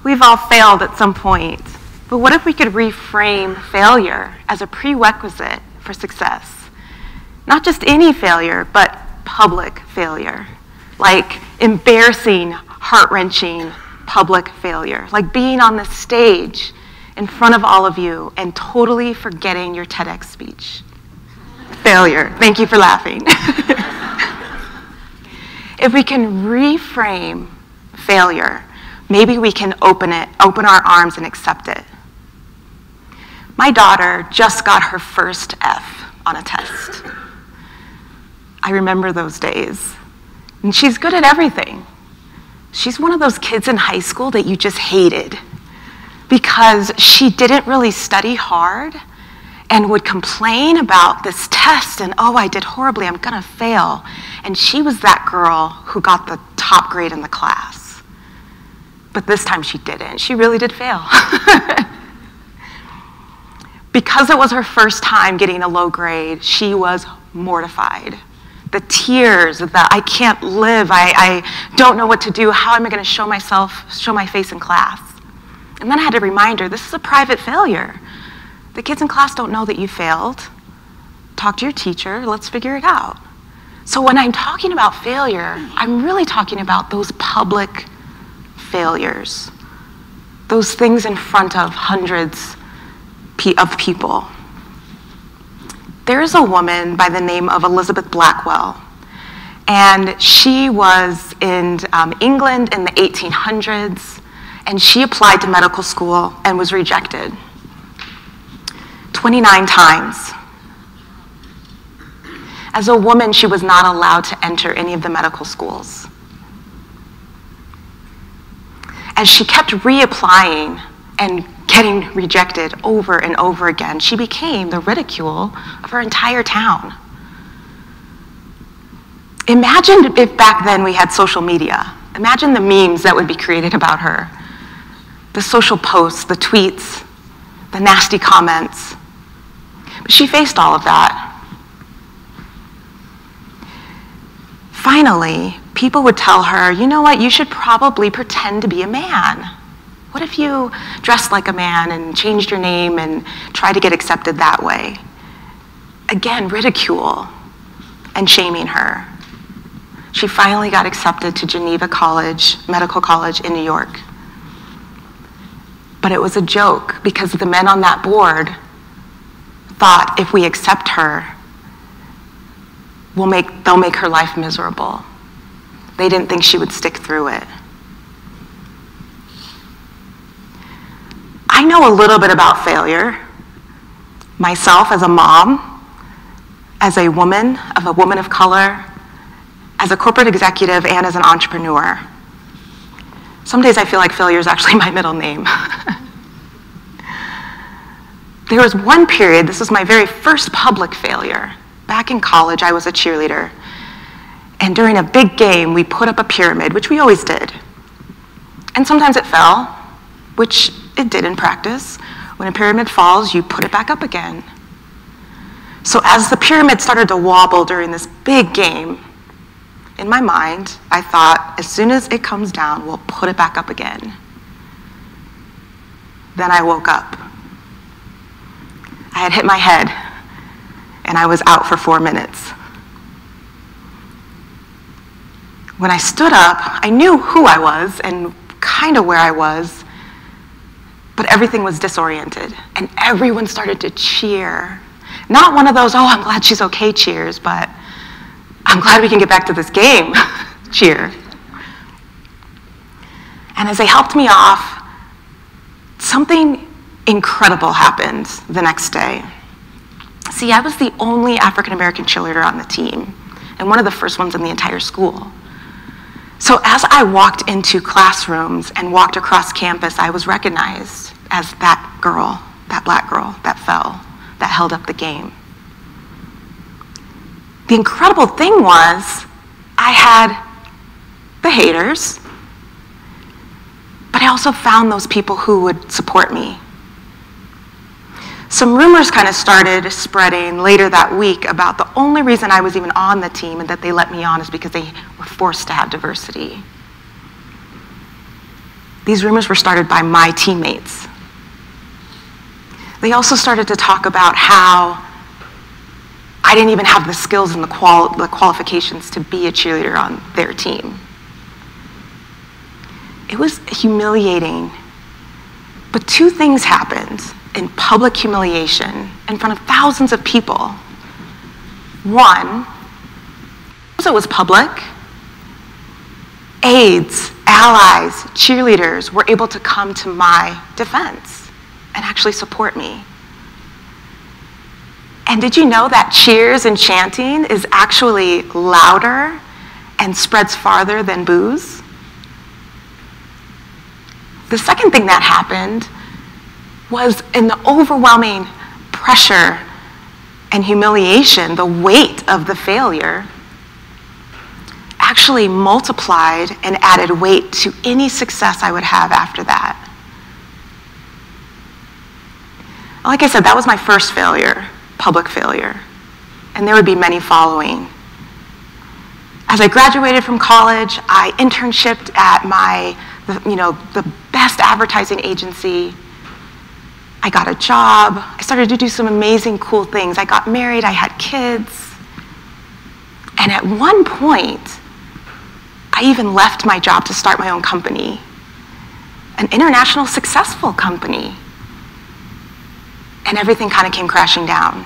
We've all failed at some point, but what if we could reframe failure as a prerequisite for success? Not just any failure, but public failure, like embarrassing, heart-wrenching public failure, like being on the stage in front of all of you and totally forgetting your TEDx speech. Failure. Thank you for laughing. If we can reframe failure, maybe we can open our arms and accept it. My daughter just got her first F on a test. I remember those days. And she's good at everything. She's one of those kids in high school that you just hated because she didn't really study hard and would complain about this test and, oh, I did horribly, I'm gonna fail. And she was that girl who got the top grade in the class. But this time she didn't. She really did fail. Because it was her first time getting a low grade, she was mortified. The tears, the I can't live, I don't know what to do, how am I gonna show my face in class? And then I had to remind her, this is a private failure. The kids in class don't know that you failed. Talk to your teacher, let's figure it out. So when I'm talking about failure, I'm really talking about those public failures, those things in front of hundreds of people. There's a woman by the name of Elizabeth Blackwell, and she was in England in the 1800s, and she applied to medical school and was rejected 29 times. As a woman, she was not allowed to enter any of the medical schools. As she kept reapplying and getting rejected over and over again, she became the ridicule of her entire town. Imagine if back then we had social media. Imagine the memes that would be created about her. The social posts, the tweets, the nasty comments. But she faced all of that. Finally, people would tell her, you know what, you should probably pretend to be a man. What if you dressed like a man and changed your name and tried to get accepted that way? Again, ridicule and shaming her. She finally got accepted to Geneva College, Medical College in New York. But it was a joke because the men on that board thought if we accept her, they'll make her life miserable. They didn't think she would stick through it. I know a little bit about failure, myself as a mom, as a woman of color, as a corporate executive, and as an entrepreneur. Some days I feel like failure is actually my middle name. There was one period, this was my very first public failure. Back in college, I was a cheerleader. And during a big game, we put up a pyramid, which we always did. And sometimes it fell, which it did in practice. When a pyramid falls, you put it back up again. So as the pyramid started to wobble during this big game, in my mind, I thought, as soon as it comes down, we'll put it back up again. Then I woke up. I had hit my head, and I was out for 4 minutes. When I stood up, I knew who I was and kind of where I was, but everything was disoriented, and everyone started to cheer. Not one of those, oh, I'm glad she's okay cheers, but I'm glad we can get back to this game cheer. And as they helped me off, something incredible happened the next day. See, I was the only African-American cheerleader on the team, and one of the first ones in the entire school. So as I walked into classrooms and walked across campus, I was recognized as that girl, that black girl that fell, that held up the game. The incredible thing was, I had the haters, but I also found those people who would support me. Some rumors kind of started spreading later that week about the only reason I was even on the team and that they let me on is because they were forced to have diversity. These rumors were started by my teammates. They also started to talk about how I didn't even have the skills and the qualifications to be a cheerleader on their team. It was humiliating. But two things happened in public humiliation in front of thousands of people. One, because it was public, aides, allies, cheerleaders were able to come to my defense and actually support me. And did you know that cheers and chanting is actually louder and spreads farther than boos? The second thing that happened was in the overwhelming pressure and humiliation, the weight of the failure actually multiplied and added weight to any success I would have after that. Like I said, that was my first failure, public failure, and there would be many following. As I graduated from college, I internshiped at the best advertising agency. I got a job. I started to do some amazing, cool things. I got married, I had kids. And at one point, I even left my job to start my own company, an international successful company. And everything kind of came crashing down.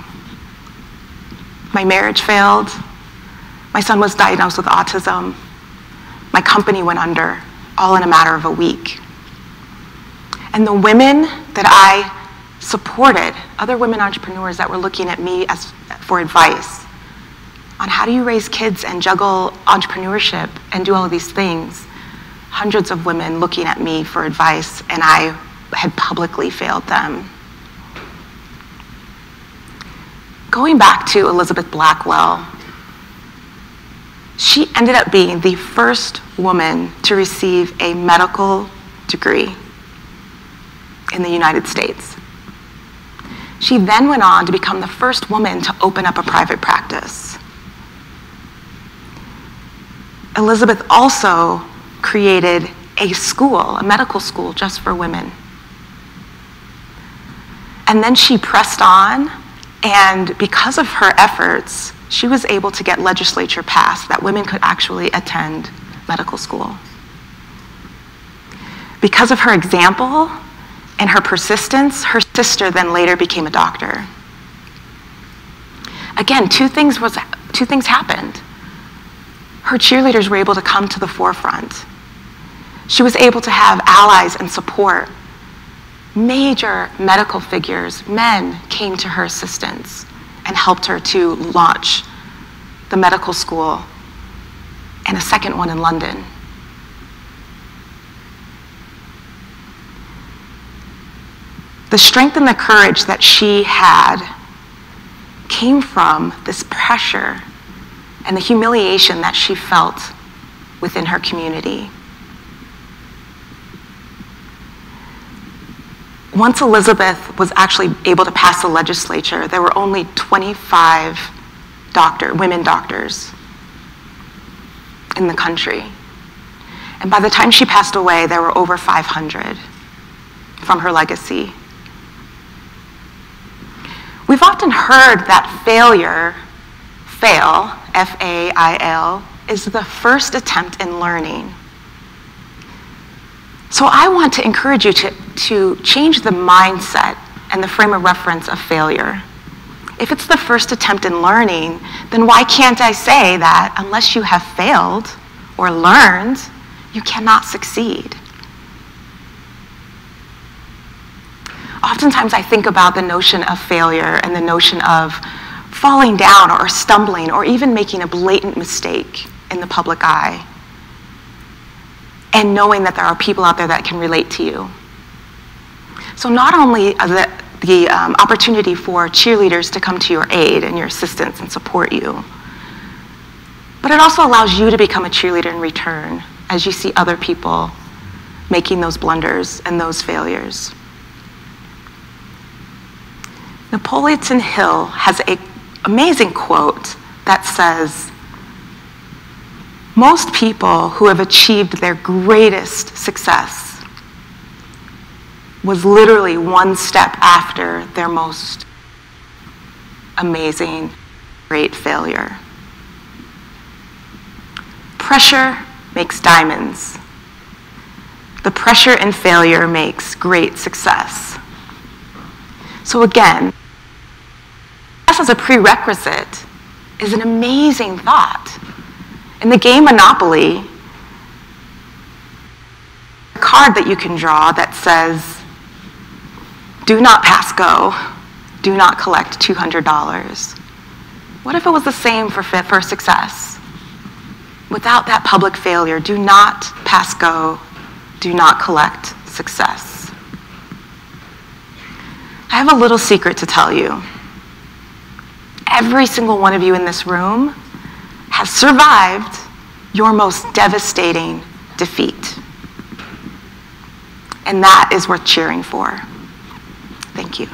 My marriage failed. My son was diagnosed with autism. My company went under, all in a matter of a week. And the women that I supported, other women entrepreneurs that were looking at me for advice on how do you raise kids and juggle entrepreneurship and do all of these things, hundreds of women looking at me for advice, and I had publicly failed them. Going back to Elizabeth Blackwell, she ended up being the first woman to receive a medical degree in the United States. She then went on to become the first woman to open up a private practice. Elizabeth also created a school, a medical school just for women. And then she pressed on, and because of her efforts, she was able to get legislature passed that women could actually attend medical school. Because of her example and her persistence, her sister then later became a doctor. Again, two things happened. Her cheerleaders were able to come to the forefront. She was able to have allies and support. Major medical figures, men, came to her assistance and helped her to launch the medical school and a second one in London. The strength and the courage that she had came from this pressure and the humiliation that she felt within her community. Once Elizabeth was actually able to pass the legislature, there were only 25 women doctors in the country. And by the time she passed away, there were over 500 from her legacy. We've often heard that failure, F.A.I.L, F-A-I-L, is the first attempt in learning. So I want to encourage you to change the mindset and the frame of reference of failure. If it's the first attempt in learning, then why can't I say that unless you have failed or learned, you cannot succeed? Oftentimes I think about the notion of failure and the notion of falling down or stumbling or even making a blatant mistake in the public eye, and knowing that there are people out there that can relate to you. So not only the opportunity for cheerleaders to come to your aid and your assistance and support you, but it also allows you to become a cheerleader in return as you see other people making those blunders and those failures. Napoleon Hill has an amazing quote that says, "Most people who have achieved their greatest success was literally one step after their most amazing, great failure. Pressure makes diamonds. The pressure in failure makes great success. So again, success as a prerequisite is an amazing thought. In the game Monopoly, a card that you can draw that says, do not pass go, do not collect $200. What if it was the same for success? Without that public failure, do not pass go, do not collect success. I have a little secret to tell you. Every single one of you in this room has survived your most devastating defeat. And that is worth cheering for. Thank you.